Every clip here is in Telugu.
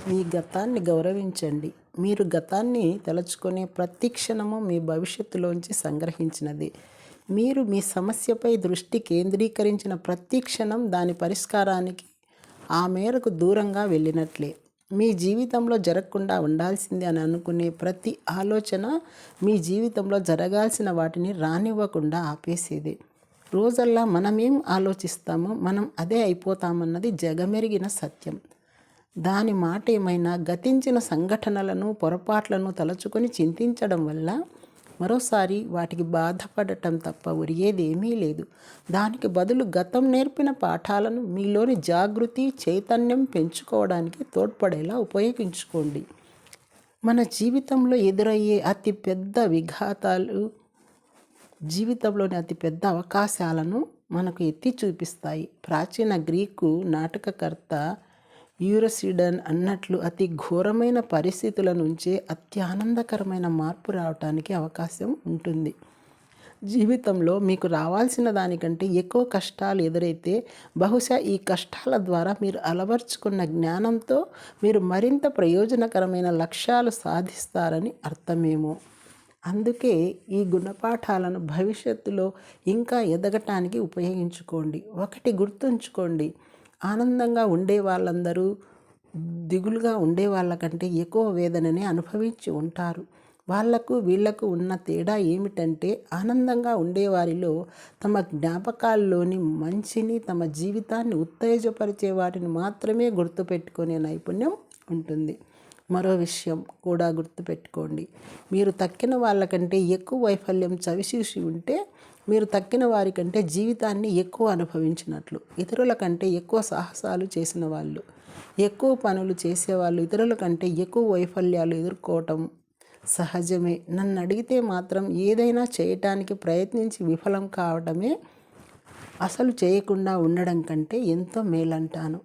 మీ గతాన్ని గౌరవించండి. మీరు గతాన్ని తలుచుకునే ప్రతి క్షణము మీ భవిష్యత్తులోంచి సంగ్రహించినది. మీరు మీ సమస్యపై దృష్టి కేంద్రీకరించిన ప్రతి క్షణం దాని పరిష్కారానికి ఆ మేరకు దూరంగా వెళ్ళినట్లే. మీ జీవితంలో జరగకుండా ఉండాల్సింది అని అనుకునే ప్రతి ఆలోచన మీ జీవితంలో జరగాల్సిన వాటిని రానివ్వకుండా ఆపేసేదే. రోజల్లా మనమేం ఆలోచిస్తామో మనం అదే అయిపోతామన్నది జగమెరిగిన సత్యం. దాని మాట ఏమైనా గతించిన సంఘటనలను పొరపాట్లను తలుచుకొని చింతించడం వల్ల మరోసారి వాటికి బాధపడటం తప్ప ఒరిగేదేమీ లేదు. దానికి బదులు గతం నేర్పిన పాఠాలను మీలోని జాగృతి చైతన్యం పెంచుకోవడానికి తోడ్పడేలా ఉపయోగించుకోండి. మన జీవితంలో ఎదురయ్యే అతిపెద్ద విఘాతాలు జీవితంలోని అతిపెద్ద అవకాశాలను మనకు ఎత్తి చూపిస్తాయి. ప్రాచీన గ్రీకు నాటకకర్త యూరిసిడన్ అన్నట్లు అతి ఘోరమైన పరిస్థితుల నుంచే అత్యానందకరమైన మార్పు రావటానికి అవకాశం ఉంటుంది. జీవితంలో మీకు రావాల్సిన దానికంటే ఎక్కువ కష్టాలు ఎదురైతే బహుశా ఈ కష్టాల ద్వారా మీరు అలవర్చుకున్న జ్ఞానంతో మీరు మరింత ప్రయోజనకరమైన లక్ష్యాలు సాధిస్తారని అర్థమేమో. అందుకే ఈ గుణపాఠాలను భవిష్యత్తులో ఇంకా ఎదగటానికి ఉపయోగించుకోండి. ఒకటి గుర్తుంచుకోండి, ఆనందంగా ఉండే వాళ్ళందరూ దిగులుగా ఉండే వాళ్ళకంటే ఎక్కువ వేదనని అనుభవించి ఉంటారు. వాళ్లకు వీళ్లకు ఉన్న తేడా ఏమిటంటే ఆనందంగా ఉండేవారిలో తమ జ్ఞాపకాల్లోని మంచిని, తమ జీవితాన్ని ఉత్తేజపరిచే వాటిని మాత్రమే గుర్తుపెట్టుకునే నైపుణ్యం ఉంటుంది. మరో విషయం కూడా గుర్తుపెట్టుకోండి, మీరు తక్కిన వాళ్ళకంటే ఎక్కువ వైఫల్యం చవిచూసి ఉంటే మీరు తక్కిన వారికంటే జీవితాన్ని ఎక్కువ అనుభవించినట్లు. ఇతరుల కంటే ఎక్కువ సాహసాలు చేసిన వాళ్ళు, ఎక్కువ పనులు చేసేవాళ్ళు ఇతరుల కంటే ఎక్కువ వైఫల్యాలు ఎదుర్కోవటం సహజమే. నన్ను అడిగితే మాత్రం ఏదైనా చేయటానికి ప్రయత్నించి విఫలం కావడమే అసలు చేయకుండా ఉండడం కంటే ఎంతో మేలంటాను.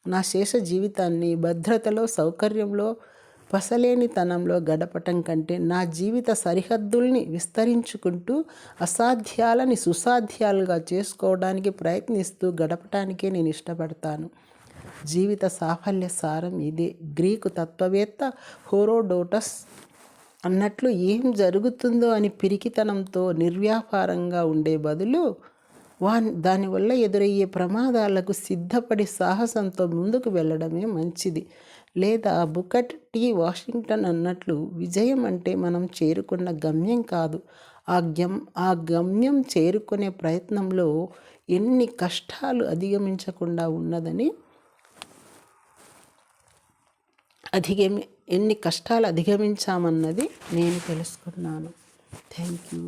నా శేష జీవితాన్ని భద్రతలో, సౌకర్యంలో, పసలేనితనంలో గడపటం కంటే నా జీవిత సరిహద్దుల్ని విస్తరించుకుంటూ అసాధ్యాలని సుసాధ్యాలుగా చేసుకోవడానికి ప్రయత్నిస్తూ గడపటానికే నేను ఇష్టపడతాను. జీవిత సాఫల్య సారం ఇదే. గ్రీకు తత్వవేత్త హెరోడోటస్ అన్నట్లు ఏం జరుగుతుందో అని పిరికితనంతో నిర్వ్యాపారంగా ఉండే బదులు దానివల్ల ఎదురయ్యే ప్రమాదాలకు సిద్ధపడి సాహసంతో ముందుకు వెళ్ళడమే మంచిది. లేదా బుకర్ టీ వాషింగ్టన్ అన్నట్లు విజయం అంటే మనం చేరుకున్న గమ్యం కాదు, ఆ గమ్యం చేరుకునే ప్రయత్నంలో ఎన్ని కష్టాలు అధిగమించామన్నది నేను తెలుసుకున్నాను. Thank you.